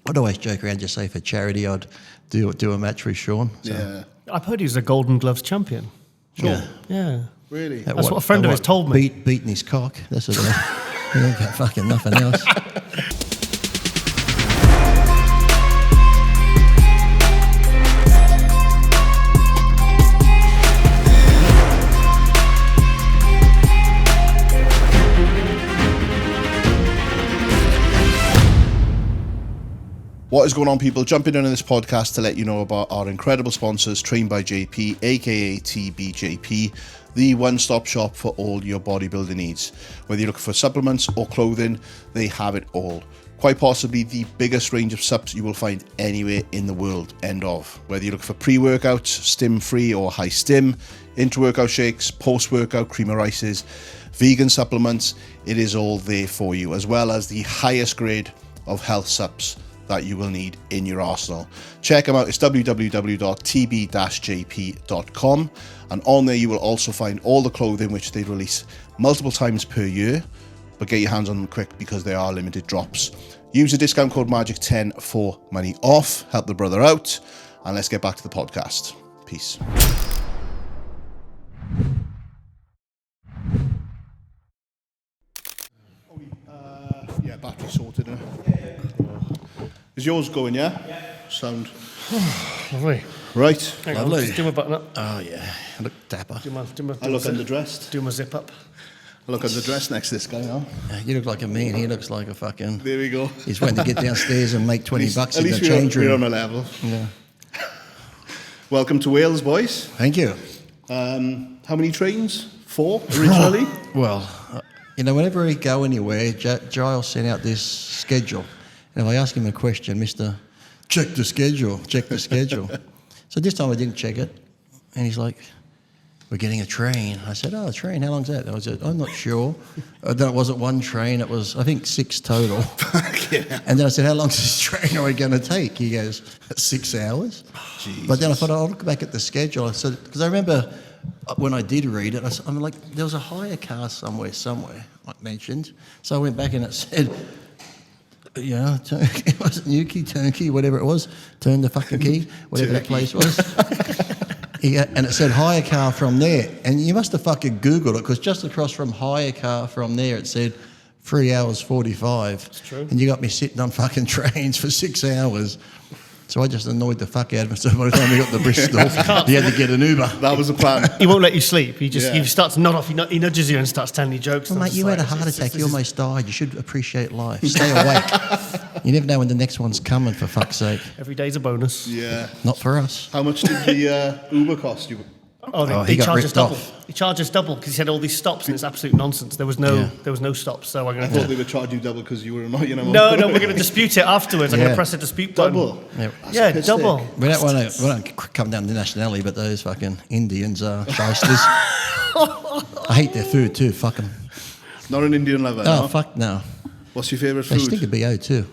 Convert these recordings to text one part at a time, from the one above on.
I'd always joke around, just say for charity, I'd do a match with Sean. So. Yeah. I've heard he's a Golden Gloves champion. Sure. Yeah. Really? That's what a friend of his told me. Beating his cock. That's what he ain't got fucking nothing else. What is going on, people? Jumping in on this podcast to let you know about our incredible sponsors, Trained by JP, aka TBJP, the one-stop shop for all your bodybuilding needs. Whether you're looking for supplements or clothing, they have it all. Quite possibly the biggest range of subs you will find anywhere in the world, end of. Whether you're looking for pre-workouts, stim-free or high-stim, intra-workout shakes, post-workout cream of rices, vegan supplements, it is all there for you, as well as the highest grade of health subs that you will need in your arsenal. Check them out. It's www.tb-jp.com, and on there you will also find all the clothing which they release multiple times per year, but get your hands on them quick because they are limited drops. Use the discount code MAGIC10 for money off. Help the brother out, and let's get back to the podcast. Peace. Yeah, battery sorted now. Is yours going, yeah? Yeah. Sound. Lovely. Right. Hang on, just do my button up. Oh, yeah. I look dapper. I look underdressed. Do my zip up. I look underdressed next to this guy now. You look like a me and he looks like a fucking... There we go. He's waiting to get downstairs and make 20 bucks in the change we're room. on a level. Yeah. Welcome to Wales, boys. Thank you. How many trains? 4 originally? Well, whenever we go anywhere, Giles sent out this schedule. And if I ask him a question, Mr. Check the schedule. So this time I didn't check it. And he's like, we're getting a train. I said, a train, how long's that? I said, I'm not sure. Then it wasn't one train, it was, I think, 6 total. Yeah. And then I said, how long is this train are we going to take? He goes, 6 hours. Jesus. But then I thought, I'll look back at the schedule. I said, because I remember when I did read it, I'm like, there was a hire car somewhere, like mentioned. So I went back and it said, yeah, it was Newquay, Turnkey, whatever it was. Turn the fucking key, whatever that place was. And it said hire car from there. And you must have fucking Googled it, because just across from hire car from there, it said 3 hours 45. That's true. And you got me sitting on fucking trains for 6 hours. So I just annoyed the fuck out of myself. By the time we got to Bristol, you had to get an Uber. That was the plan. He won't let you sleep. He starts to nod off. He nudges you and starts telling you jokes. Well, mate, you had a heart attack. You almost died. You should appreciate life. Stay awake. You never know when the next one's coming, for fuck's sake. Every day's a bonus. Yeah. Not for us. How much did the Uber cost you? He got charges ripped double. off. He charges double because he had all these stops, and it's absolute nonsense. There was no stops. So I'm I going thought they would charge you double because you were annoying them. No, we're going to dispute it afterwards. I'm going to press a dispute button. Double? Yeah, double. We don't come down to nationality, but those fucking Indians are shysters. I hate their food too, fuck them. Not an Indian lover, Oh, no? fuck no. What's your favourite They food? stink of BO too,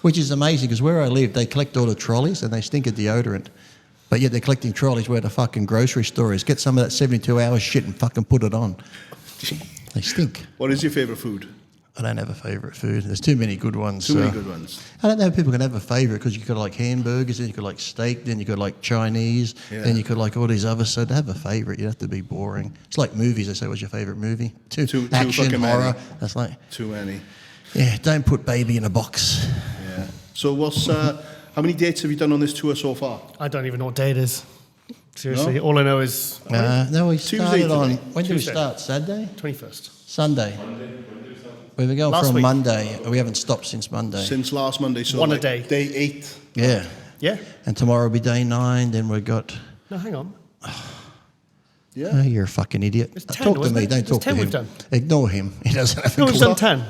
which is amazing because where I live, they collect all the trolleys and they stink of deodorant. But yet they're collecting trolleys where the fucking grocery store is. Get some of that 72-hour shit and fucking put it on. They stink. What is your favourite food? I don't have a favourite food. There's too many good ones. Too many good ones. I don't know if people can have a favourite because you could like hamburgers, then you could like steak, then you could like Chinese, then you could like all these others. So to have a favourite, you'd have to be boring. It's like movies. They say, what's your favourite movie? Too action, horror. Many. That's like... Too many. Yeah, don't put baby in a box. Yeah. So what's... how many dates have you done on this tour so far? I don't even know what day it is. Seriously, No? all I know is... No, we started on... today. When did we Tuesday. start? Saturday? 21st. Sunday. We were going Last from week. Monday. We haven't stopped since Monday. Since last Monday. So One a like day. Day 8. Yeah. Yeah? And tomorrow will be day 9. Then we've got... No, hang on. Yeah. Oh, you're a fucking idiot. It's 10, Talk to wasn't me. it? Don't It's talk to 10 him. we've done. Ignore him. He doesn't have a No, we've clue. done 10.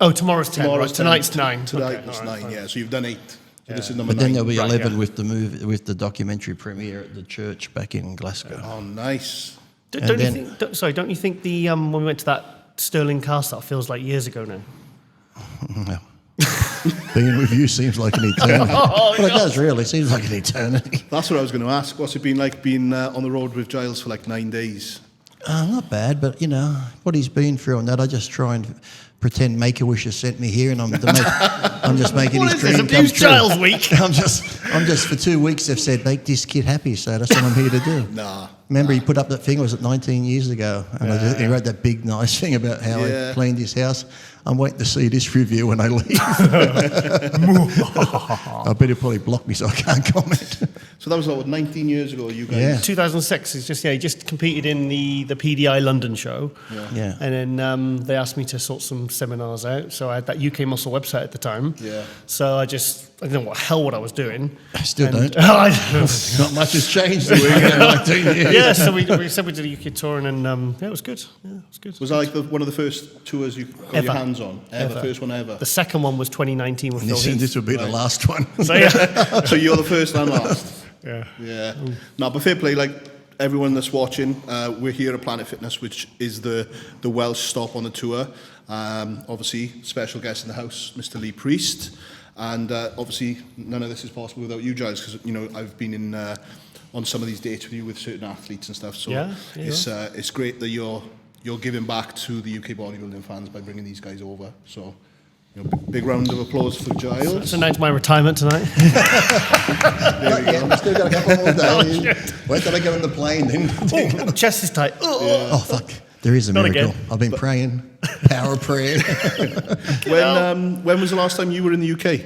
Oh, tomorrow's 10. Tomorrow's right. Tonight's 9. Tonight Okay, is all right, 9, fine. yeah. So you've done 8. So this is number But 9. then there'll be Right, 11 yeah. with the movie, with the documentary premiere at the church back in Glasgow. Oh, nice. Don't you think the when we went to that Stirling car start feels like years ago now? No. Being with you seems like an eternity. Well, it does really. It seems like an eternity. That's what I was going to ask. What's it been like being on the road with Giles for like 9 days? Not bad, but what he's been through and that, I just try and pretend Make-A-Wish has sent me here, and I'm just making his dream come Abused true. Child's Week. I'm just for 2 weeks they've said make this kid happy, so that's what I'm here to do. Nah. Remember he put up that thing, was it 19 years ago, and he wrote that big nice thing about how he cleaned his house. I'm waiting to see this review when I leave. I bet he'll probably block me so I can't comment. So that was like, what, 19 years ago, you guys? Yeah. 2006. It's just he just competed in the PDI London show. Yeah. And then they asked me to sort some seminars out. So I had that UK Muscle website at the time. Yeah. So I didn't know what what I was doing. I still don't. Not Not much has changed in 19 years. Yeah, so we said we did a UK tour, and then it was good. Yeah, it was good. Was that like one of the first tours you got Ever. your hands on? Ever. First one ever? The second one was 2019 with Phil This, Heath. this would be the last one. So yeah, So you're the first and last? yeah. Yeah. No, but fair play, like everyone that's watching, we're here at Planet Fitness, which is the Welsh stop on the tour. Obviously, special guest in the house, Mr. Lee Priest. And obviously, none of this is possible without you guys, because, you know, I've been in on some of these dates with you with certain athletes and stuff. So it's great that you're giving back to the UK bodybuilding fans by bringing these guys over. So, you know, big round of applause for Giles. So announced my retirement tonight. There we go. We've still got a couple more days. Wait till I get on the plane then. Oh, chest is tight. Oh, fuck. There is a Not miracle. again. I've been praying. Power of prayer. When was the last time you were in the UK?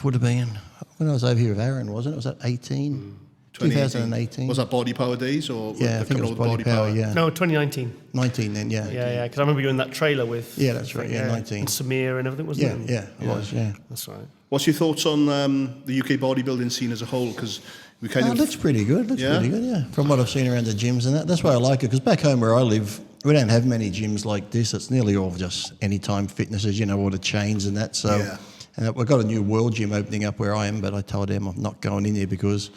Would have been when I was over here with Aaron, wasn't it? Was that 18? 2018. Was that Body Power days or Yeah, I think it was Body Power, yeah. No, 2019. 19 then, yeah. Yeah, because I remember you in that trailer with... Yeah, that's right, yeah, 19. And Samir and everything, wasn't Yeah, it? yeah, it was, yeah. That's right. What's your thoughts on the UK bodybuilding scene as a whole? Because we kind Oh, of... looks pretty good. Looks pretty good, yeah. From what I've seen around the gyms and that. That's why I like it, because back home where I live, we don't have many gyms like this. It's nearly all just anytime fitnesses, you know, all the chains and that. So and we've got a new world gym opening up where I am, but I told him I'm not going in there because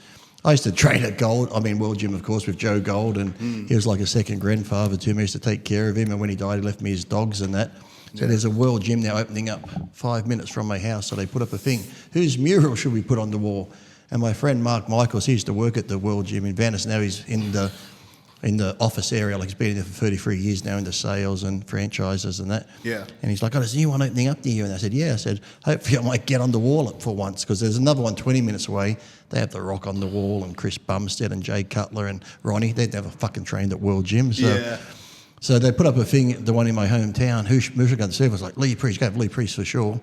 I used to train at World Gym, of course, with Joe Gold, and he was like a second grandfather to me. I used to take care of him, and when he died, he left me his dogs and that. So there's a World Gym now opening up 5 minutes from my house, so they put up a thing. Whose mural should we put on the wall? And my friend Mark Michaels, he used to work at the World Gym in Venice. Now he's in the office area, like he's been there for 33 years now into sales and franchises and that. Yeah. And he's like, oh, there's a new one opening up near you. And I said, yeah. I said, hopefully I might get on the wall for once, because there's another one 20 minutes away. They have The Rock on the wall and Chris Bumstead and Jay Cutler and Ronnie. They'd never fucking trained at World Gym. So they put up a thing, the one in my hometown. Who should go and serve? I was like, Lee Priest, go have Lee Priest for sure.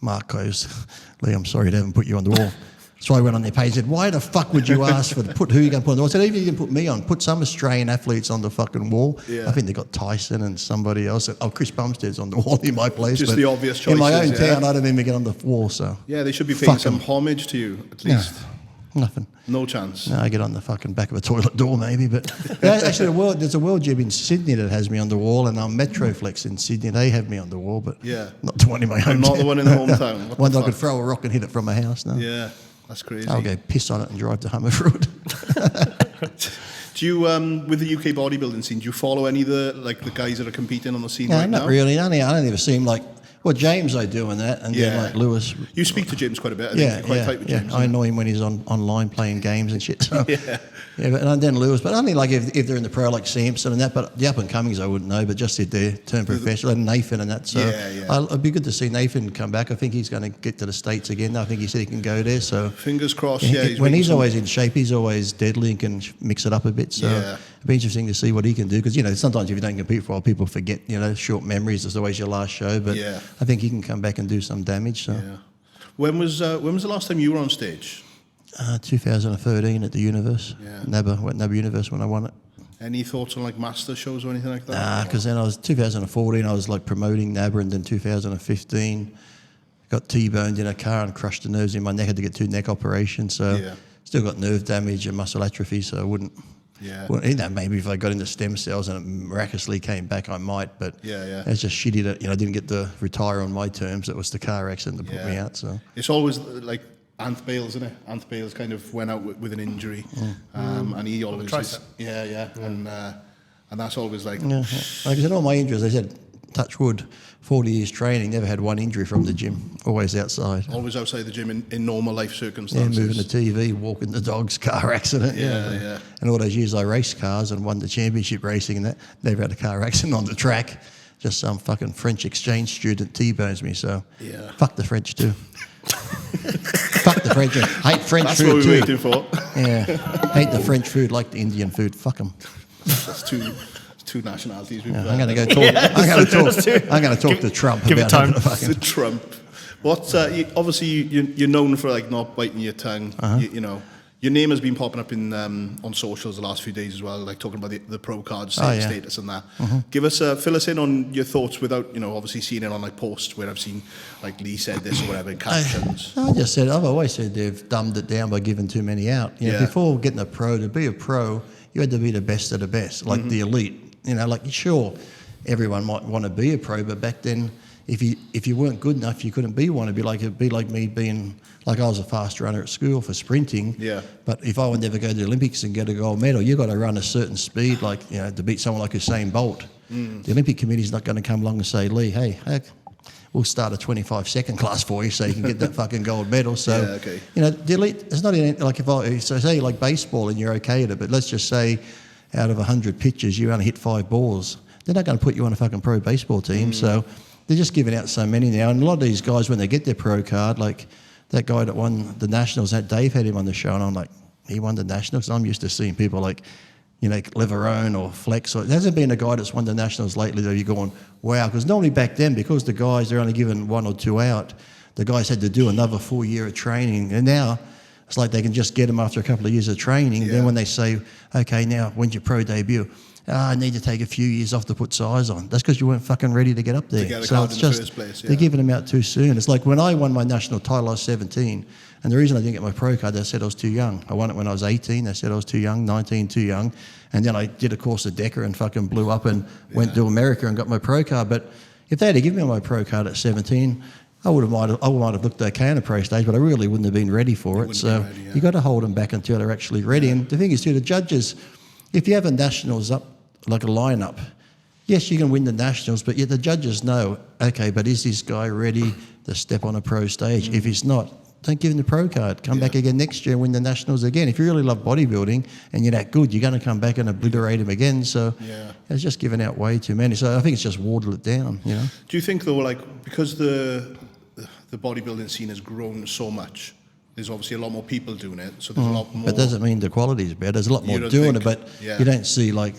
Mark goes, Lee, I'm sorry to haven't put you on the wall. So I went on their page and said, why the fuck would you ask for who you going to put on the wall? I said, even if you can put me on, put some Australian athletes on the fucking wall. Yeah. I think they got Tyson and somebody else. Oh, Chris Bumstead's on the wall in my place. Just the obvious choices. In my own town, I don't even get on the wall, so. Yeah, they should be paying some homage to you, at least. No, nothing. No chance. No, I get on the fucking back of a toilet door maybe, but actually there's a World Gym in Sydney that has me on the wall, and Metroflex in Sydney, they have me on the wall, but not the one in my hometown. Not the one in the hometown. One that I could throw a rock and hit it from my house, no. Yeah, that's crazy. I'll go piss on it and drive to Hummerford. Do you, with the UK bodybuilding scene, do you follow any of the guys that are competing on the scene right now? No, not really. I don't ever see him like... Well, James, I do and that, and then like Lewis. You speak to James quite a bit. I think you're quite tight with James. I annoy him when he's online playing games and shit. So. And then Lewis, but only like if they're in the pro, like Sampson and that. But the up and comings, I wouldn't know. But just if they turn professional, and Nathan and that. So it'd be good to see Nathan come back. I think he's going to get to the States again. I think he said he can go there. So fingers crossed. When he's always in shape, he's always deadly and can mix it up a bit. So it'd be interesting to see what he can do, because sometimes if you don't compete for a while, people forget. Short memories. It's always your last show. But I think he can come back and do some damage. So. Yeah. When was the last time you were on stage? 2013 at the Universe. NABBA Universe when I won it. Any thoughts on like master shows or anything like that? Nah, because then 2014 I was like promoting NABBA, and then 2015 got T-boned in a car and crushed the nerves in my neck. I had to get 2 neck operations, so still got nerve damage and muscle atrophy, so I wouldn't. Well, maybe if I got into stem cells and it miraculously came back, I might. But it's just shitty that I didn't get to retire on my terms. It was the car accident that put me out. So it's always like Ant Bales, isn't it? Ant Bales kind of went out with an injury, and he always and that's always like. Like I said, all my injuries, I said, touch wood, 40 years training, never had one injury from the gym, always outside. Always outside the gym in normal life circumstances. Yeah, moving the TV, walking the dogs, car accident. And all those years I raced cars and won the championship racing and that, never had a car accident on the track. just some fucking French exchange student T-bones me. So Yeah. fuck the French too. Fuck the French. I hate French That's food what we're too. waiting for. Yeah, hate the French food, like the Indian food. Fuck them. That's two nationalities. We've I'm gonna go talk. I'm gonna talk to Trump give it about time. having a fucking. to Trump. What? Obviously, you're known for like not biting your tongue. You know, your name has been popping up in on socials the last few days as well, like talking about the pro card status and that. Give us fill us in on your thoughts without obviously seeing it on like posts where I've seen like Lee said this or whatever in captions. I've always said they've dumbed it down by giving too many out. You know, before getting a pro, to be a pro, you had to be the best of the best, like the elite. You know, like sure, everyone might want to be a pro, but back then, if you weren't good enough, you couldn't be one. It'd be like me being like I was a fast runner at school for sprinting. Yeah. But if I would never go to the Olympics and get a gold medal, you got to run a certain speed, like to beat someone like Usain Bolt. The Olympic Committee's not going to come along and say, Lee, hey, we'll start a 25-second class for you so you can get that fucking gold medal. So, the elite, it's not like so say like baseball and you're okay at it, but let's just say out of 100 pitches, you only hit 5 balls. They're not going to put you on a fucking pro baseball team. So they're just giving out so many now. And a lot of these guys, when they get their pro card, like that guy that won the Nationals, that Dave had him on the show, and I'm like, he won the Nationals? I'm used to seeing people like, Leverone or Flex. Or, there hasn't been a guy that's won the Nationals lately that you're going, wow. Because normally back then, because the guys, they're only given 1 or 2 out, the guys had to do another full year of training. And now it's like they can just get them after a couple of years of training. Yeah. Then when they say, okay, now when's your pro debut? I need to take a few years off to put size on. That's because you weren't fucking ready to get up there. To get a so card it's in the just first place, they're giving them out too soon. It's like when I won my national title, I was 17, and the reason I didn't get my pro card, they said I was too young. I won it when I was 18. They said I was too young, 19, too young, and then I did a course of Decker and fucking blew up and went to America and got my pro card. But if they had given me my pro card at 17. I might have looked okay on a pro stage, but I really wouldn't have been ready for it. So you got to hold them back until they're actually ready. And the thing is, too, the judges, if you have a nationals up like a lineup, yes, you can win the nationals, but yet the judges know, okay, but is this guy ready to step on a pro stage? If he's not, don't give him the pro card. Come back again next year and win the nationals again. If you really love bodybuilding and you're that good, you're going to come back and obliterate him again. So it's just giving out way too many. So I think it's just watered it down. Do you think though, like because the bodybuilding scene has grown so much, there's obviously a lot more people doing it, so there's a lot more. But doesn't mean the quality's better. There's a lot more doing it, but you don't see like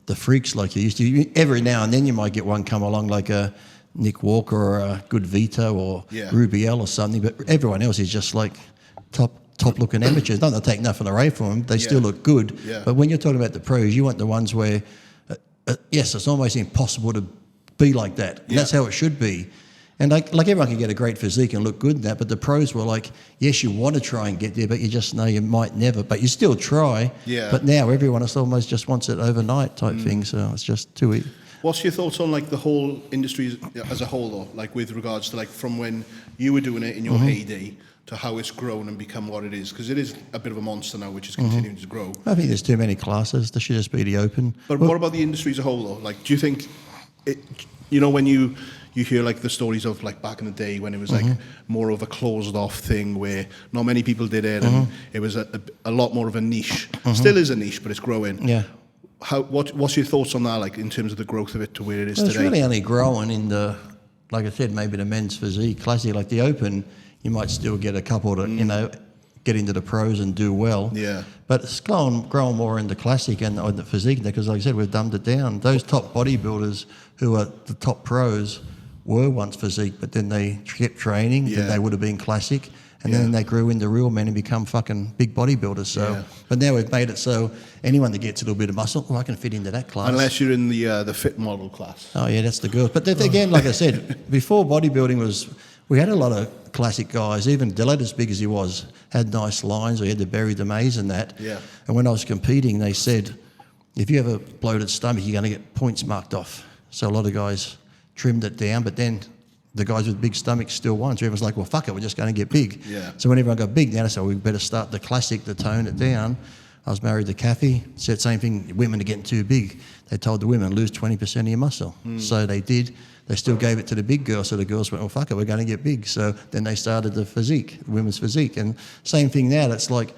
the freaks like you used to. Every now and then you might get one come along like a Nick Walker or a Good Vito or Rubiel or something, but everyone else is just like top looking amateurs. Not to take nothing away from them, they still look good. But when you're talking about the pros, you want the ones where, yes, it's almost impossible to be like that. And that's how it should be. And like everyone can get a great physique and look good in that, but the pros were like, yes, you want to try and get there, but you just know you might never. But you still try. But now everyone almost just wants it overnight type thing, so it's just too easy. What's your thoughts on like the whole industry as a whole, though? Like with regards to like from when you were doing it in your heyday to how it's grown and become what it is, because it is a bit of a monster now, which is continuing to grow. I think there's too many classes. There should just be the open. But what about the industry as a whole, though? Like, do you think when you hear like the stories of like back in the day when it was like more of a closed off thing where not many people did it and it was a lot more of a niche. Still is a niche, but it's growing. Yeah. What's your thoughts on that, like in terms of the growth of it to where it is today? It's really only growing in the, like I said, maybe the men's physique classic, like the open. You might still get a couple to get into the pros and do well. Yeah. But it's growing more in the classic and the physique because, like I said, we've dumbed it down. Those top bodybuilders who are the top pros were once physique, but then they kept training, then they would have been classic, and then they grew into real men and become fucking big bodybuilders. So, but now we've made it so anyone that gets a little bit of muscle, I can fit into that class. Unless you're in the fit model class. Oh yeah, that's the girls. But again, like I said, before bodybuilding we had a lot of classic guys. Even Dillett, as big as he was, had nice lines. We had the 𝘴𝘱𝘰𝘶𝘥𝘭𝘺 and that. Yeah. And when I was competing, they said, if you have a bloated stomach, you're going to get points marked off. So a lot of guys trimmed it down, but then the guys with big stomachs still won. So everyone's like, well, fuck it, we're just going to get big. Yeah. So when everyone got big, then I said, well, we better start the classic to tone it down. I was married to Kathy, said same thing, women are getting too big. They told the women, lose 20% of your muscle. So they did. They still gave it to the big girls, so the girls went, well, fuck it, we're going to get big. So then they started the physique, women's physique. And same thing now, that's like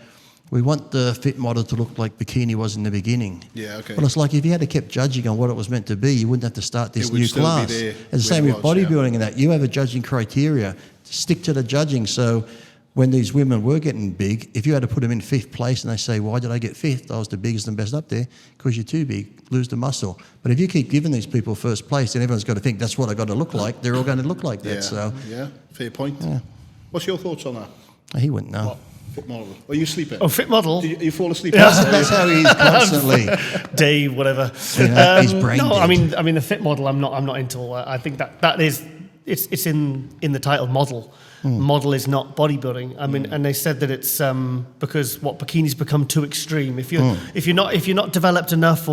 we want the fit model to look like bikini was in the beginning. Yeah, okay. Well, it's like if you had to kept judging on what it was meant to be, you wouldn't have to start this It would new still be class. there It's the same where with it was, bodybuilding and that. You have a judging criteria. Stick to the judging. So when these women were getting big, if you had to put them in 5th place and they say, why did I get 5th? I was the biggest and best up there. Because you're too big, lose the muscle. But if you keep giving these people 1st place, then everyone's got to think that's what I got to look like. They're all going to look like that. So Yeah, fair point. What's your thoughts on that? he wouldn't know. What? Fit model. Are you sleeping? Oh, fit model. Do you fall asleep? That's how he is constantly. Dave, whatever. He's brain no, dead. I mean the fit model. I'm not into all that. I think that is it's in the title model. Model is not bodybuilding. I mean, and they said that it's because bikinis become too extreme. If you're not developed enough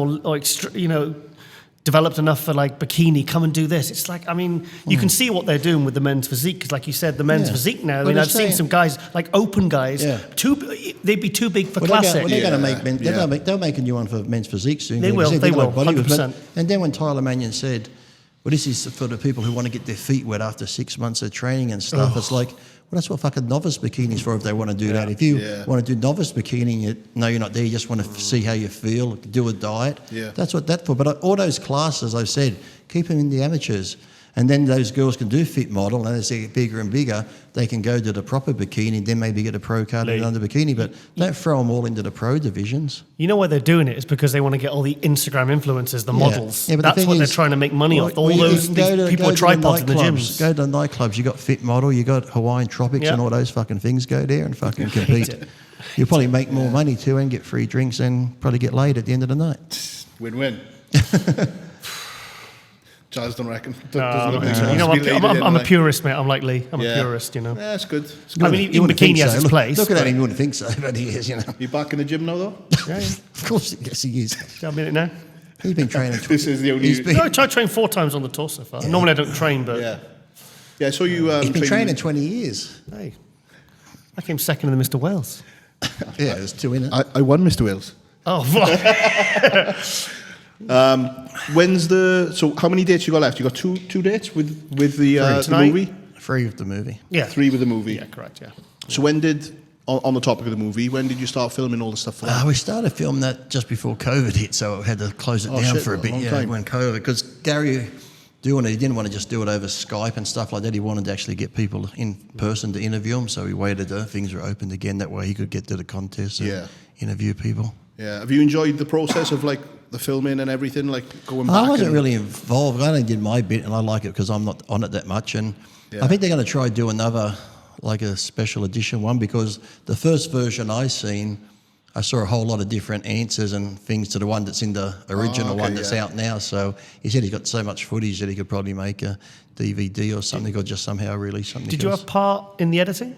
developed enough for like bikini, come and do this. It's like, I mean, you can see what they're doing with the men's physique, because like you said, the men's physique now, I mean, I've seen some guys, like open guys, they'd be too big for classic. They're going to make men, they'll make a new one for men's physique soon. They will, 100%. And then when Tyler Mannion said, well, this is for the people who want to get their feet wet after 6 months of training and stuff, it's like, well, that's what fucking novice bikini's for if they want to do that. If you want to do novice bikini, you're not there, you just want to see how you feel, do a diet. That's what that's for. But all those classes, I've said, keep them in the amateurs. And then those girls can do fit model, and as they get bigger and bigger, they can go to the proper bikini, then maybe get a pro card in another bikini, but don't throw them all into the pro divisions. You know why they're doing it? It's because they want to get all the Instagram influencers, the models. Yeah, but that's what they're trying to make money off. All these people with tripods in the gyms. Go to the nightclubs. You got fit model, you got Hawaiian Tropics and all those fucking things. Go there and fucking compete. You'll probably make more money too and get free drinks and probably get laid at the end of the night. Win-win. Charles don't reckon. I'm a purist, mate. I'm like Lee. I'm a purist, you know. Yeah, it's good. I mean, even bikini has its place. Look at that, you wouldn't think so, but he is, you know. You back in the gym now, though? Yeah. Of course, yes, he is. I'm in it now. He's been training. This is the only... No, I tried to train 4 times on the tour so far. Normally I don't train, but... Yeah, so you... He's been training 20 years. Hey, I came second in the Mr. Wales. Yeah, there's 2 in it. I won Mr. Wales. Oh, When's the... So how many dates you got left? You got two dates with the movie? 3 with the movie. Yeah. 3 with the movie. Yeah, correct, yeah. So when did... On the topic of the movie, when did you start filming all the stuff for that? We started filming that just before COVID hit, so we had to close it down for a bit. When COVID, because Gary doing it, he didn't want to just do it over Skype and stuff like that. He wanted to actually get people in person to interview them, so he waited till things were opened again. That way he could get to the contest and interview people. Yeah. Have you enjoyed the process of like the filming and everything, like going back? I wasn't really involved. I only did my bit, and I like it because I'm not on it that much. And I think they're going to try to do another, like a special edition one, because the first version I seen, I saw a whole lot of different answers and things to the one that's in the original one that's out now. So he said he's got so much footage that he could probably make a DVD or something, or just somehow release something. Did you have part in the editing?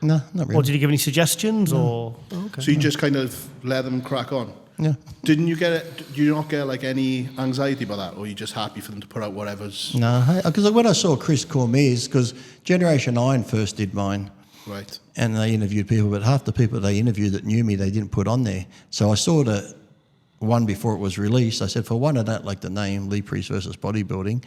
No, not really. Or did you give any suggestions? Or So you just kind of let them crack on? Yeah. Didn't you get it? Did you not get like any anxiety about that, or are you just happy for them to put out whatever's? No, because when I saw 𝘗𝘳𝘰𝘶𝘥𝘭𝘺, because Generation 9 first did mine. Right. And they interviewed people, but half the people they interviewed that knew me, they didn't put on there. So I saw the one before it was released. I said, for one, I don't like the name Lee Priest versus Bodybuilding.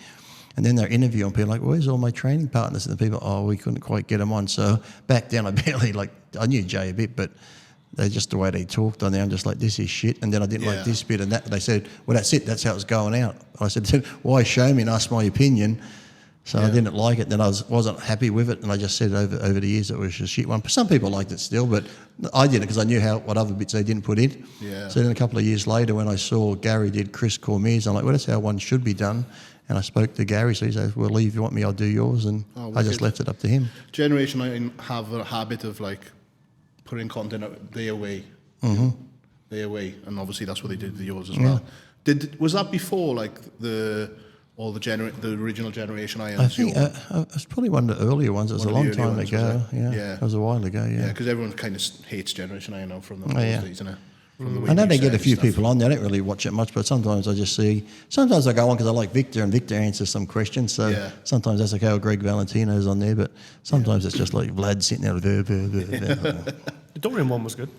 And then they're interviewing people like, where's all my training partners? And the people, we couldn't quite get them on. So back then I barely, I knew Jay a bit, but they just the way they talked on there, I'm just like, this is shit. And then I didn't like this bit and that. They said, well, that's it. That's how it's going out. I said, why show me and ask my opinion? So I didn't like it. Then I wasn't happy with it, and I just said over the years it was a shit one. Some people liked it still, but I did it because I knew what other bits they didn't put in. Yeah. So then a couple of years later, when I saw Gary did 𝘗𝘗𝘁𝘶𝘥𝘭𝘺, I'm like, well, that's how one should be done. And I spoke to Gary, so he said, well, Lee, if you want me, I'll do yours. And I just left it up to him. Generation 9 have a habit of like putting content out their way. Mm-hmm. Their way. And obviously that's what they did with yours as well. Was that before like the original Generation I? I think it's probably one of the earlier ones. It was a long time ago. Yeah, it was a while ago. Yeah, because everyone kind of hates Generation I now from those days, isn't it? I know they get a few people on there. I don't really watch it much, but sometimes I just see. Sometimes I go on because I like Victor, and Victor answers some questions. So sometimes that's like how Greg Valentino's on there, but sometimes it's just like Vlad sitting there. The Dorian one was good.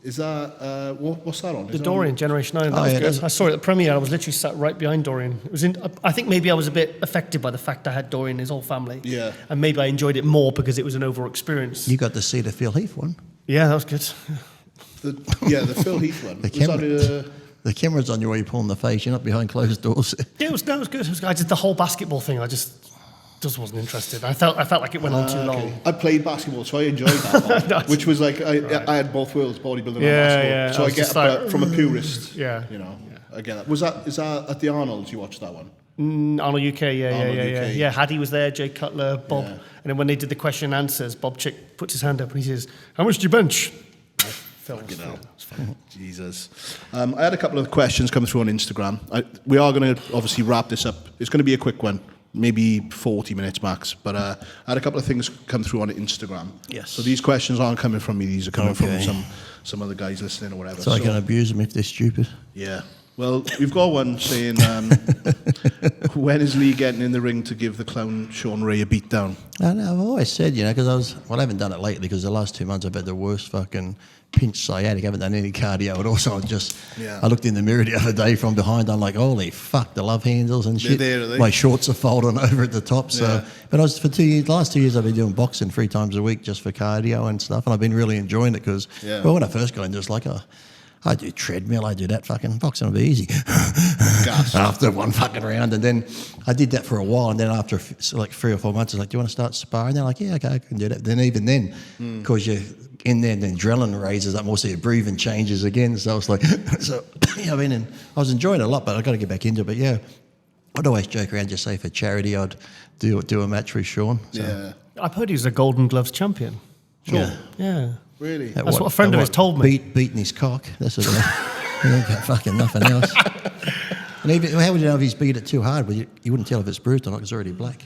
Is that what's that on? The Dorian Generation 9. That was good. I saw it at the premiere. I was literally sat right behind Dorian. It was I think maybe I was a bit affected by the fact I had Dorian and his whole family. Yeah. And maybe I enjoyed it more because it was an overall experience. You got to see the Phil Heath one. Yeah, that was good. The Phil Heath one. The Was camera, that, the camera's on you while you're pulling the face. You're not behind closed doors. Yeah, it was good. I did the whole basketball thing. I just wasn't interested. I felt like it went on too long. I played basketball, so I enjoyed that part, which was like I had both worlds, bodybuilding and basketball. So I get from a purist. Yeah, you know, I get that. Is that at the Arnold's you watched that one? Arnold UK, Arnold UK. yeah. Haddy was there, Jay Cutler, Bob, Yeah. and then when they did the question and answers, Bob Chick puts his hand up and he says, "How much do you bench?" Jesus. I had a couple of questions come through on Instagram. We are going to obviously wrap this up. It's going to be a quick one, maybe 40 minutes max. But I had a couple of things come through on Instagram. Yes. So these questions aren't coming from me. These are coming from some other guys listening or whatever. So I can abuse them if they're stupid. Yeah. Well, we've got one saying, when is Lee getting in the ring to give the clown 𝘗𝘳𝘰𝘶𝘥𝘭𝘺 a beat down? I know, I've always said, because I haven't done it lately because the last 2 months I've had the worst fucking pinch sciatic. I haven't done any cardio at all. So I looked in the mirror the other day from behind. I'm like, holy fuck, the love handles and shit. They're there, are they? My shorts are folding over at the top. So, but for 2 years, last 2 years I've been doing boxing 3 times a week just for cardio and stuff. And I've been really enjoying it because, well, when I first got into it, it's like, I do treadmill, I do that, fucking boxing will be easy. After one fucking round. And then I did that for a while. And then after like 3 or 4 months, I was like, do you want to start sparring? They're like, yeah, okay, I can do that. Then even then, because you're in there, the adrenaline raises up, also your breathing changes again. So I was like, I was enjoying it a lot, but I got to get back into it. But yeah, I'd always joke around, just say for charity, I'd do a match with Sean. So. Yeah. I've heard he's a Golden Gloves champion. Sure. Yeah. Really? That's what a friend of his told me. Beating his cock. That's what he ain't got fucking nothing else. And even, how would you know if he's beat it too hard? Well, you wouldn't tell if it's bruised or not because it's already black.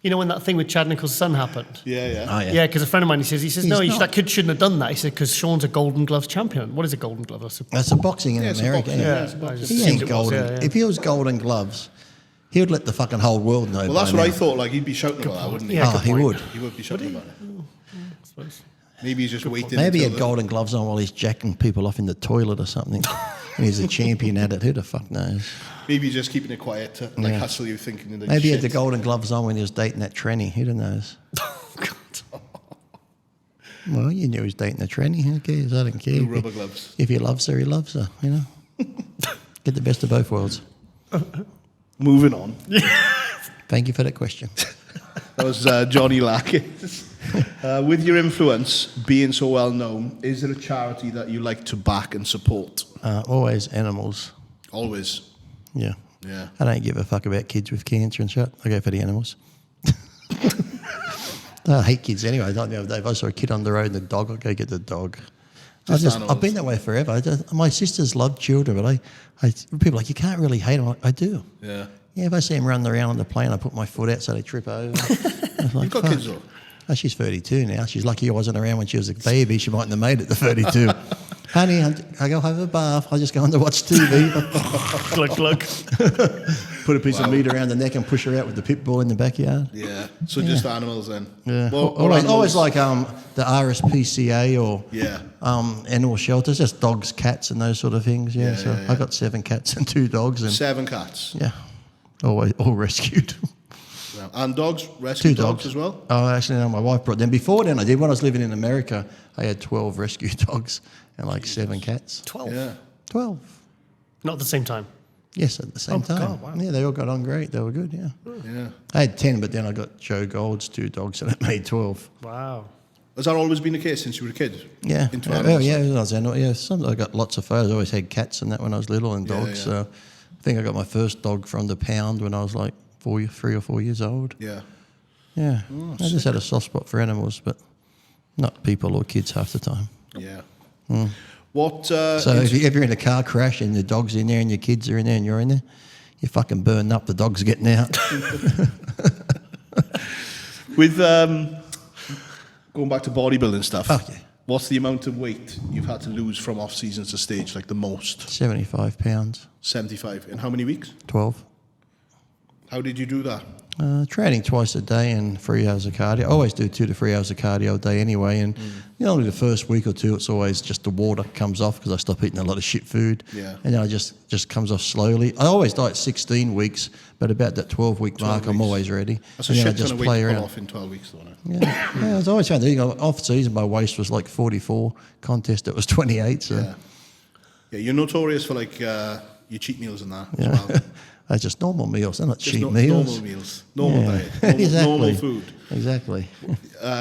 You know when that thing with Chad Nicholls' son happened? Yeah. Oh, Yeah, because a friend of mine, he says, no, not. that kid shouldn't have done that. He said, because Sean's a Golden Gloves champion. What is a Golden Glove? That's a boxing in America. He ain't golden. If he was Golden Gloves, he would let the fucking whole world know. Well, that's what I thought. Like, he'd be shouting about that, wouldn't he? Yeah, he would. He would be shouting about it. I suppose. Maybe he's just waiting. Maybe he had golden gloves on while he's jacking people off in the toilet or something. And he's a champion at it. Who the fuck knows? Maybe he's just keeping it quiet to hustle you thinking that Maybe he had the golden gloves on when he was dating that tranny. Who knows? Well, you knew he was dating a tranny. Who cares? I don't care. The rubber gloves. If he loves her, he loves her, Get the best of both worlds. Moving on. Thank you for that question. That was Johnny Lackett. With your influence being so well known, is there a charity that you like to back and support? Always animals. Always. Yeah. Yeah. I don't give a fuck about kids with cancer and shit. I go for the animals. I hate kids anyway. Like the other day, if I saw a kid on the road and a dog, I'd go get the dog. I've been that way forever. My sisters love children, but people are like, you can't really hate them. I do. Yeah. Yeah, if I see them running around on the plane, I put my foot out so they trip over. You've got kids though? Oh, she's 32 now. She's lucky I wasn't around when she was a baby. She mightn't have made it to 32. Honey, I go have a bath. I just go on to watch TV. Glug. Put a piece of meat around the neck and push her out with the pit bull in the backyard. Yeah. So just animals then? Yeah. Well, always like the RSPCA or animal shelters, just dogs, cats and those sort of things. Yeah. I got 7 cats and 2 dogs. And 7 cats? Yeah. All rescued. And dogs? Rescue 2 dogs as well? Oh, actually, no, my wife brought them. Before then, I did. When I was living in America, I had 12 rescue dogs and like 7 cats. 12? Yeah. 12. Not at the same time? Yes, at the same time. God, wow. Yeah, they all got on great. They were good, yeah. Yeah. I had 10, but then I got Joe Gold's 2 dogs, and it made 12. Wow. Has that always been the case since you were a kid? Yeah. Into animals? I got lots of photos. I always had cats and that when I was little and dogs. So I think I got my first dog from the pound when I was like 3 or 4 years old. Yeah. Yeah. I just had a soft spot for animals, but not people or kids half the time. Yeah. So if you're in a car crash and the dog's in there and your kids are in there and you're in there, you're fucking burning up. The dog's getting out. With going back to bodybuilding stuff, what's the amount of weight you've had to lose from off season to stage, like the most? 75 pounds. 75. In how many weeks? 12. How did you do that? Training twice a day and 3 hours of cardio. I always do 2 to 3 hours of cardio a day anyway. And only the first week or two, it's always just the water comes off because I stop eating a lot of shit food. Yeah. And then I just comes off slowly. I always diet 16 weeks, but about that 12-week mark, I'm always ready. That's a and shit ton of weight to pull off in 12 weeks, though. No? Yeah, I was always found off season my waist was like 44. Contest it was 28. So yeah, you're notorious for like your cheat meals and that as well. They're just normal meals. They're not Just cheap meals. Normal meals, normal diet, normal food. Exactly.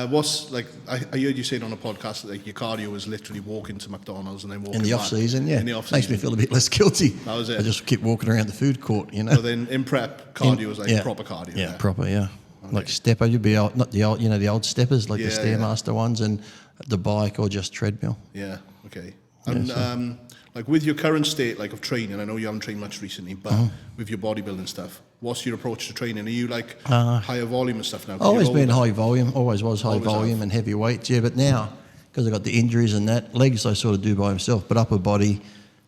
What's like? I heard you saying on a podcast that like your cardio is literally walking to McDonald's and then walking In the back. off season, yeah. In the off season, Makes me feel a bit less guilty. That was it. I just keep walking around the food court, So then in prep, cardio is like proper cardio. Yeah, proper. Yeah. Okay. Like stepper, you'd be not the old, the old steppers, like the Stairmaster ones, and the bike or just treadmill. Yeah. Okay. And like with your current state, like of training, I know you haven't trained much recently, but with your bodybuilding stuff, what's your approach to training? Are you like higher volume and stuff now? Always been high volume. Always was high volume have. and heavy weights. Yeah, but now because I got the injuries and that, legs I sort of do by myself, but upper body,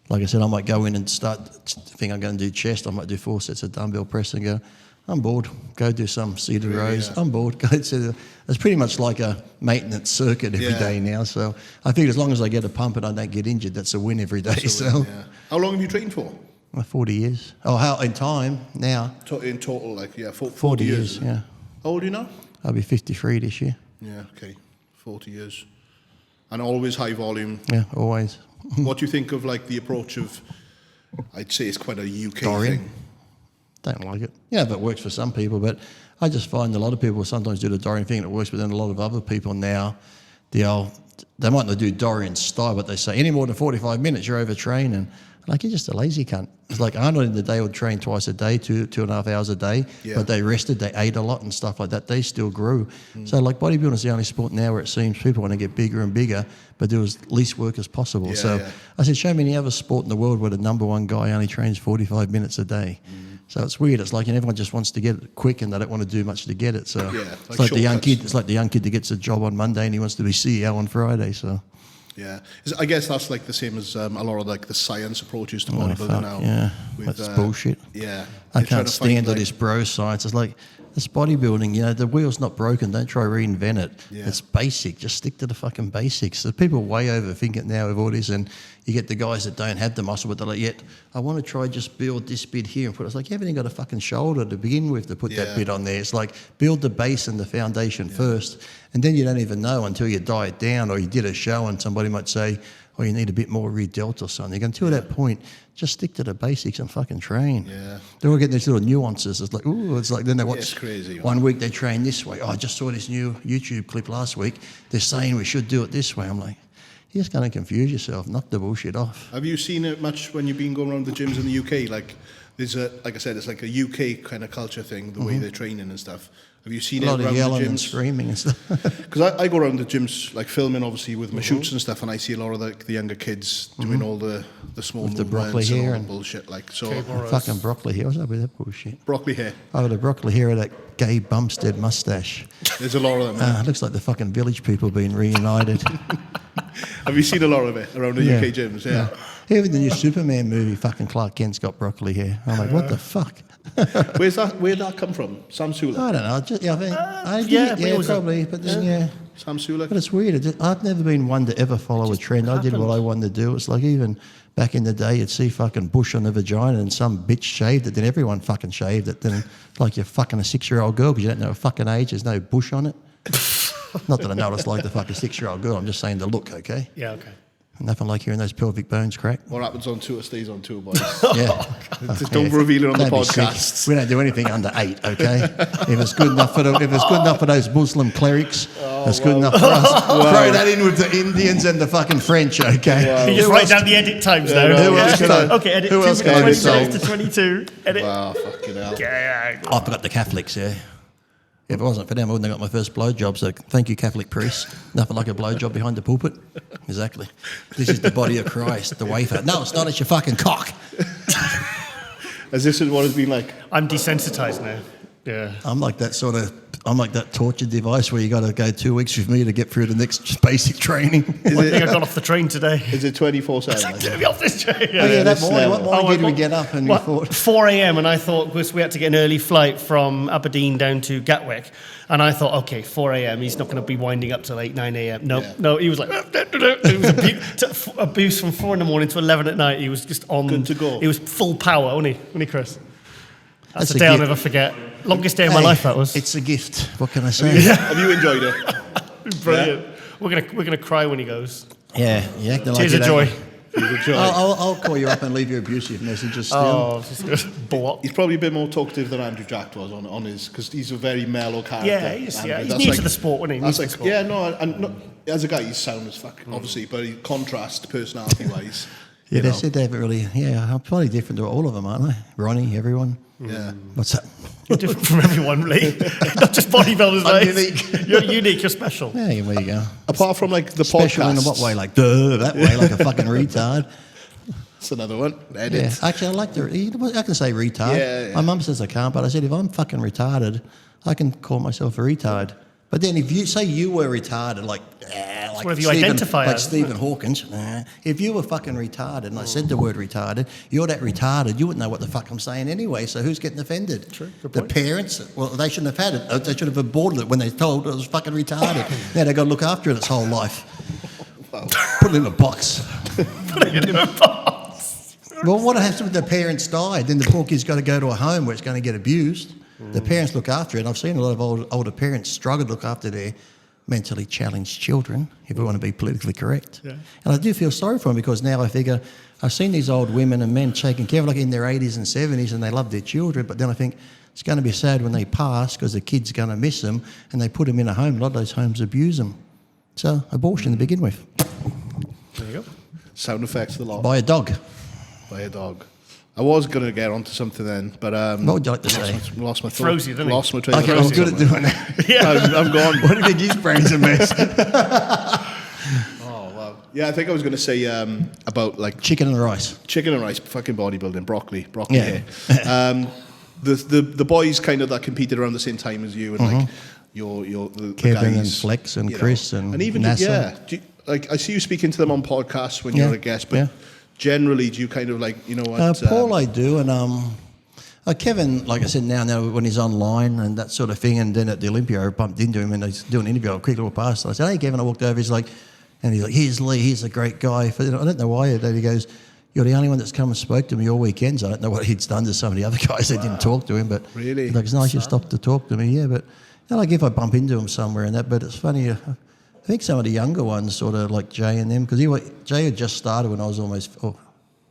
like I said, I might go in and think I'm going to do chest. I might do 4 sets of dumbbell press and go, I'm bored. Go do some seated rows. Yeah. I'm bored. Go to it's pretty much like a maintenance circuit every day now. So I think as long as I get a pump and I don't get injured, that's a win every day. How long have you trained for? 40 years. Oh, how in time now? In total, like 40 years. Yeah. How old are you now? I'll be 53 this year. Yeah. Okay. 40 years. And always high volume. Yeah, always. What do you think of like the approach of? I'd say it's quite a UK thing. Don't like it. Yeah, but it works for some people. But I just find a lot of people sometimes do the Dorian thing. It works, but then a lot of other people now, they might not do Dorian style, but they say any more than 45 minutes, you're overtraining. Like, you're just a lazy cunt. It's like Arnold in the day would train twice a day, 2.5 hours a day, but they rested, they ate a lot and stuff like that. They still grew. So like bodybuilding is the only sport now where it seems people want to get bigger and bigger, but do as least work as possible. I said, show me any other sport in the world where the number one guy only trains 45 minutes a day. So it's weird. It's like everyone just wants to get it quick and they don't want to do much to get it. So it's like the young kid. It's like the young kid that gets a job on Monday and he wants to be CEO on Friday. So yeah, I guess that's like the same as a lot of like the science approaches to bodybuilding now. Yeah, that's bullshit. Yeah, I can't stand all this bro science. It's like, it's bodybuilding, the wheel's not broken, don't try reinvent it. Yeah. It's basic, just stick to the fucking basics. So people way overthink it now with all this, and you get the guys that don't have the muscle, but they're like, I want to try just build this bit here and put it. It's like, you haven't even got a fucking shoulder to begin with to put that bit on there. It's like, build the base and the foundation first, and then you don't even know until you diet down or you did a show and somebody might say, you need a bit more rear delta or something. Until that point, just stick to the basics and fucking train. Yeah. They're all getting these little nuances. It's like, then they watch. It's crazy. One week they train this way. I just saw this new YouTube clip last week. They're saying we should do it this way. I'm like, you're just going to confuse yourself. Knock the bullshit off. Have you seen it much when you've been going around the gyms in the UK? Like, there's like I said, it's like a UK kind of culture thing, the way they're training and stuff. Have you seen it around the gyms? A lot of yelling and screaming and stuff. Because I go around the gyms, like filming obviously with my shoots and stuff, and I see a lot of the younger kids doing all the small with the movements broccoli hair and bullshit. Like, so fucking broccoli hair. What's up with that bullshit? Broccoli hair. I got a broccoli hair of that gay Bumstead mustache. There's a lot of them. It looks like the fucking village people being reunited. Have you seen a lot of it around the UK gyms? Yeah. Even the new Superman movie, fucking Clark Kent's got broccoli hair. I'm like, what the fuck? Where'd that come from? Sam Sulek? I don't know. Probably. But then, Sam Sulek. But it's weird. I've never been one to ever follow a trend. I did what I wanted to do. It's like even back in the day, you'd see fucking bush on the vagina and some bitch shaved it. Then everyone fucking shaved it. Then like you're fucking a 6-year-old girl because you don't know a fucking age. There's no bush on it. Not that I know what it's like to fuck a 6-year-old girl. I'm just saying the look, okay? Yeah, okay. Nothing like hearing those pelvic bones crack. What happens on tour stays on tour, boys. Just don't reveal it on the podcast. We don't do anything under 8, okay? If it's good enough for those Muslim clerics, it's good enough for us. Throw that in with the Indians and the fucking French, okay? Wow. You just write down the edit times now. Who else can I? Okay, edit 27 to 22. Edit. Wow, fucking hell. I forgot the Catholics, yeah. If it wasn't for them, I wouldn't have got my first blowjob. So thank you, Catholic priests. Nothing like a blowjob behind the pulpit. Exactly. This is the body of Christ, the wafer. No, it's not. It's your fucking cock. Is this what it's been like? I'm desensitized now. Yeah. I'm like that torture device where you got to go 2 weeks with me to get through the next basic training. I think I got off the train today. Is it 24/7? Get me off this train. Oh, yeah, that morning. What morning Oh, did we well, get up and we thought? 4 a.m. and I thought, because we had to get an early flight from Aberdeen down to Gatwick, and I thought, okay, 4 a.m. He's not going to be winding up till 8, 9 a.m. No, he was like, it was abuse from 4 in the morning to 11 at night. He was just on. Good to go. He was full power, wasn't he, Chris? That's a a day I'll gift. never forget. Longest day of my life, that was. It's a gift. What can I say? Have you enjoyed it? Brilliant. We're gonna cry when he goes. Yeah, you acting like Tears you of don't- joy. I'll call you up and leave your abusive messages still. Oh, this is good. Block. He's probably a bit more talkative than Andrew Jack was on his, because he's a very mellow character. Yeah, he's Andrew. new That's to the sport, wasn't he? New That's to the like, sport. yeah, no, and no, as a guy, he's sound as fuck, obviously, but he contrast personality-wise. Yeah, you they know. said they haven't really. Yeah, I'm probably different to all of them, aren't they? Ronnie, everyone. Yeah. What's that? You're different from everyone, Lee. Not just bodybuilders, I'm mate. unique. You're unique. You're special. Yeah, there you go. Apart from like the Special podcast. in what way? Like, duh, that way, like a fucking retard. That's another one. Yeah, Edit. actually, I like to. I can say retard. Yeah. My mum says I can't, but I said if I'm fucking retarded, I can call myself a retard. But then if you say you were retarded, like whatever you identify like as, Stephen Hawkins, if you were fucking retarded and I said the word retarded, you're that retarded, you wouldn't know what the fuck I'm saying anyway. So who's getting offended? True, good the point. parents. Well, they shouldn't have had it. They should have aborted it when they told it was fucking retarded. Now they've got to look after it its whole life. Put it in a box. Put it in a box. Well, what happens when the parents died? Then the poor kid's got to go to a home where it's going to get abused. The parents look after it. And I've seen a lot of older parents struggle to look after their mentally challenged children, if we want to be politically correct. Yeah. And I do feel sorry for them because now I figure I've seen these old women and men taken care of, like in their 80s and 70s, and they love their children. But then I think it's going to be sad when they pass because the kid's going to miss them and they put them in a home. A lot of those homes abuse them. So abortion to begin with. There you go. Sound effects a lot. By a dog. By a dog. I was going to get onto something then, but What would you like to say? lost my thought. Froze you, didn't he? Lost my train of Okay, I'm thought good at somewhere. doing that. Yeah. I'm gone. What do you think his brain's a mess? Oh, wow. Yeah, I think I was going to say about like Chicken and rice. chicken and rice, fucking bodybuilding, broccoli Yeah. hair. The boys kind of that competed around the same time as you, and like the Kevin guys, and Flex and you know. Chris and even NASA. yeah. Do you, like I see you speaking to them on podcasts when Yeah, you're a guest, but yeah. generally, do you kind of like what? Paul, I do, and Kevin, like I said, now when he's online and that sort of thing, and then at the Olympia, I bumped into him and he's doing an interview. I quickly walked past, and I said, "Hey, Kevin." I walked over. He's like, "Here's Lee. He's a great guy." I don't know why. He goes, "You're the only one that's come and spoke to me all weekends." I don't know what he'd done to some of the other guys that didn't talk to him, but Really? like, it's nice you stopped to talk to me. Yeah, but like if I bump into him somewhere and that, but it's funny. I think some of the younger ones, sort of like Jay and them, because Jay had just started when I was almost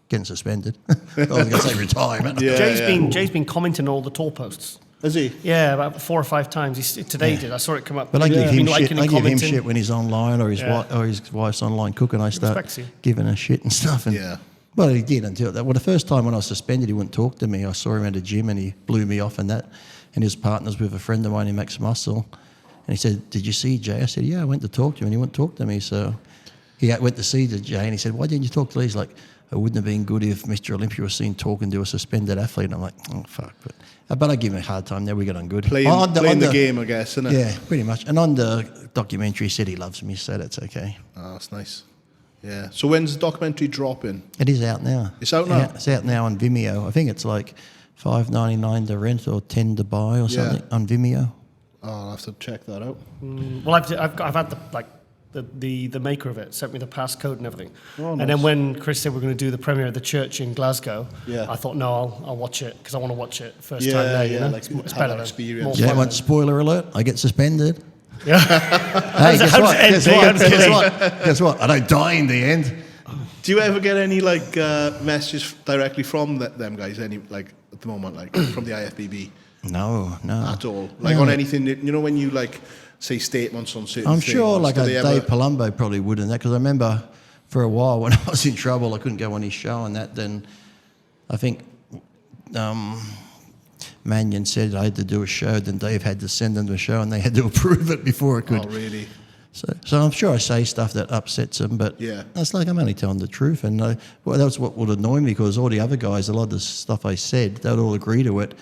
getting suspended. I was going to say retirement. Yeah, Jay's been commenting on all the tour posts. Is he? Yeah, about 4 or 5 times. Today he did. I saw it come up. But I give He's him been shit. liking I and give him commenting. shit when he's online or his wife's online cooking. I start respects you. giving her shit and stuff. And, Yeah. Well, he did until that. Well, the first time when I was suspended, he wouldn't talk to me. I saw him at a gym and he blew me off and that. And his partner's with a friend of mine who makes muscle. And he said, "Did you see Jay?" I said, "Yeah, I went to talk to him," and he wouldn't talk to me. So he went to see Jay, and he said, "Why didn't you talk to Lee?" He's like, "It wouldn't have been good if Mr. Olympia was seen talking to a suspended athlete." And I'm like, "Oh fuck!" But I give him a hard time. Now we get on good. Playing the game, I guess, isn't it? Yeah, pretty much. And on the documentary, he said he loves me, so that's okay. Oh, that's nice. Yeah. So when's the documentary dropping? It is out now. It's out now? Yeah, it's out now on Vimeo. I think it's like $5.99 to rent or $10 to buy or something on Vimeo. Oh, I'll have to check that out. Well, I've had the maker of it sent me the passcode and everything. Oh, And nice. then when Chris said we're going to do the premiere of the church in Glasgow, Yeah. I thought, no, I'll watch it because I want to watch it first Yeah, time there. yeah, You know? like It's have better that than experience. more Yeah, fun. one spoiler alert, I get suspended. Yeah. Hey, guess How does what? it end? Guess How what? does it Guess end? what? Guess what? I don't die in the end. Do you ever get any like messages directly from them guys? Any like at the moment, like from the IFBB No. at all? Like on anything? You know, when you like say statements on certain I'm things. sure like do a they ever- Dave Palumbo probably would in that, because I remember for a while when I was in trouble, I couldn't go on his show and that, then I think Mannion said I had to do a show, then Dave had to send them to a show and they had to approve it before I could. Oh, really? So I'm sure I say stuff that upsets them, but Yeah. it's like I'm only telling the truth. And well, that's what would annoy me, because all the other guys, a lot of the stuff I said, they'd all agree to it.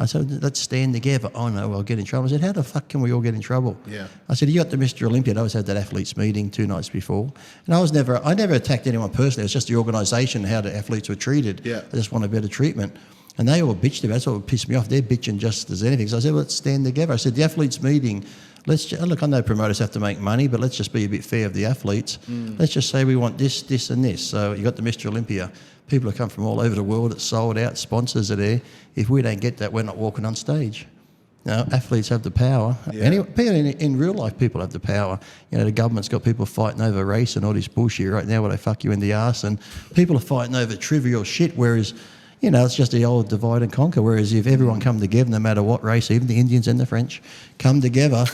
I said, let's stand together. Oh, no, I'll get in trouble. I said, how the fuck can we all get in trouble? Yeah. I said, you got the Mr. Olympia. I always had that athletes meeting 2 nights before. And I never attacked anyone personally. It was just the organisation, how the athletes were treated. Yeah. I just wanted better treatment. And they all bitched about it. That's what pissed me off. They're bitching just as anything. So I said, well, let's stand together. I said, the athletes meeting, look, I know promoters have to make money, but let's just be a bit fair of the athletes. Let's just say we want this, this and this. So you got the Mr. Olympia. People have come from all over the world. It's sold out. Sponsors are there. If we don't get that, we're not walking on stage. Now, athletes have the power. Yeah. Anyway, in real life, people have the power. You know, the government's got people fighting over race and all this bullshit right now where they fuck you in the arse, and people are fighting over trivial shit, whereas, you know, it's just the old divide and conquer. Whereas if everyone come together, no matter what race, even the Indians and the French, come together,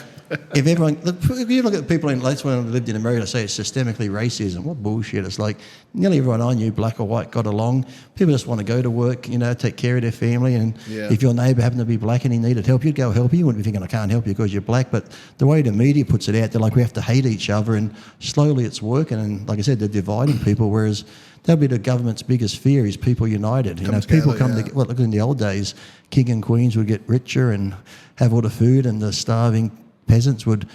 if everyone, if you look at people in, that's when I lived in America, say it's systemically racism. What bullshit. It's like nearly everyone I knew, black or white, got along. People just want to go to work, you know, take care of their family. And if your neighbour happened to be black and he needed help, you'd go help him. You wouldn't be thinking, I can't help you because you're black. But the way the media puts it out, they're like, we have to hate each other. And slowly it's working. And like I said, they're dividing people, whereas that'll be the government's biggest fear is people united. You know, people come together. Well, look, in the old days, king and queens would get richer and have all the food, and the starving peasants would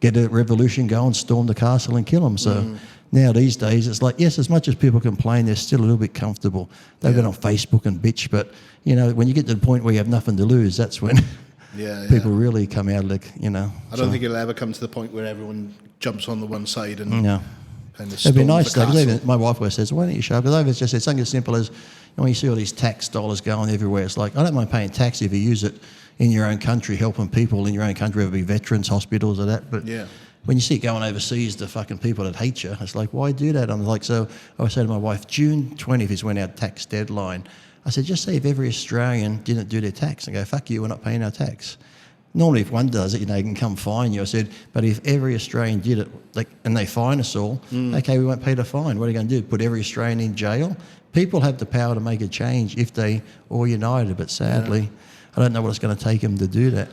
get a revolution going, storm the castle and kill them. So now these days, it's like, yes, as much as people complain, they're still a little bit comfortable. They've been on Facebook and bitch, but, you know, when you get to the point where you have nothing to lose, that's when people really come out, like, you know. I don't think it'll ever come to the point where everyone jumps on the one side and kind of it'd be nice, the though, 'cause castle. even my wife always says, why don't you show up? Because I've just said something as simple as, you know, when you see all these tax dollars going everywhere, it's like, I don't mind paying tax if you use it in your own country, helping people in your own country, whether it be veterans, hospitals or that. But when you see it going overseas, the fucking people that hate you, it's like, why do that? I'm like, so I say to my wife, June 20th is when our tax deadline. I said, just say if every Australian didn't do their tax. I go, fuck you, we're not paying our tax. Normally, if one does it, you know, they can come fine you. I said, but if every Australian did it, like, and they fine us all, okay, we won't pay the fine. What are you going to do? Put every Australian in jail? People have the power to make a change if they all united, but sadly, I don't know what it's going to take them to do that.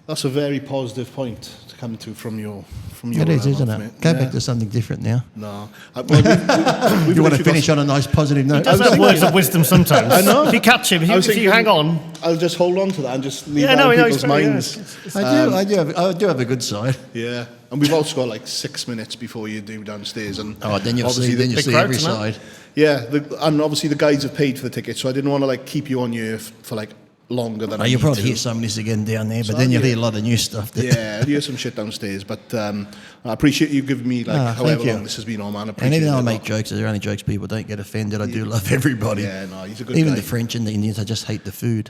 That's a very positive point to come to from your. It is, isn't it? Go back to something different now. No. You want to finish on a nice positive note? He does have words of wisdom sometimes. I know. If you catch him, if you hang on. I'll just hold on to that and just leave that in people's minds. I do have a good side. Yeah. And we've also got like 6 minutes before you do downstairs. And then you'll see every side. Yeah. And obviously the guys have paid for the ticket, so I didn't want to like keep you on here for like longer than I you'll need probably to. hear some of this again down there, but then you'll hear a lot of new stuff. Yeah, I'll hear some shit downstairs, but I appreciate you giving me like however long this has been on, man. And even though I make jokes, there are only jokes, people don't get offended. I do love everybody. Yeah, no, he's a good Even guy. the French and the Indians, I just hate the food.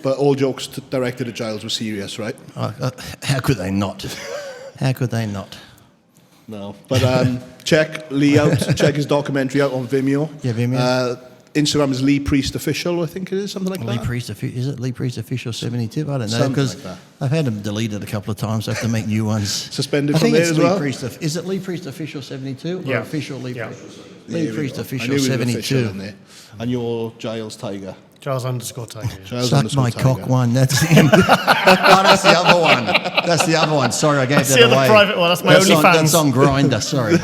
But all jokes directed at Giles were serious, right? How could they not? How could they not? No, but check Lee out. Check his documentary out on Vimeo. Yeah, Vimeo. Instagram is Lee Priest Official, I think it is, something like that. Is it Lee Priest Official 72? I don't know, Something because like that. I've had them deleted a couple of times. So I have to make new ones. Suspended I from think there it's as Lee well? Priest, is it Lee Priest Official 72 or official Lee Priest? Lee Priest I Official knew it was 72. official in there. And you're Giles Tiger. Giles_Tiger. Giles Suck my _Tiger. cock one. That's him. That's the other one. That's the other one. Sorry, I gave That's that the other away. private one. That's my OnlyFans. That's on Grindr. Sorry.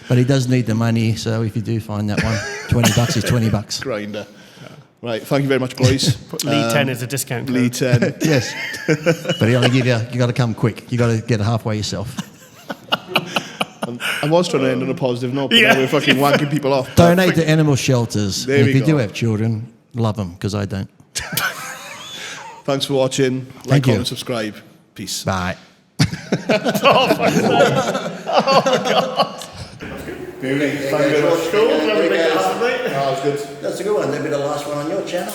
But he does need the money, so if you do find that one, $20 is $20. Grinder. Right, thank you very much, boys. Lee 10 is a discount code. Lee 10. Yes. But he only give you got to come quick. You got to get halfway yourself. I was trying to end on a positive note, but now we're fucking wanking people off. Donate to animal shelters. There And we if you go. do have children, love them, because I don't. Thanks for watching. Like, Thank you. comment, subscribe. Peace. Bye. Oh, fuck's sake. Oh, my God. Thank you very much. Cool. That was good. That's a good one. That'll be the last one on your channel.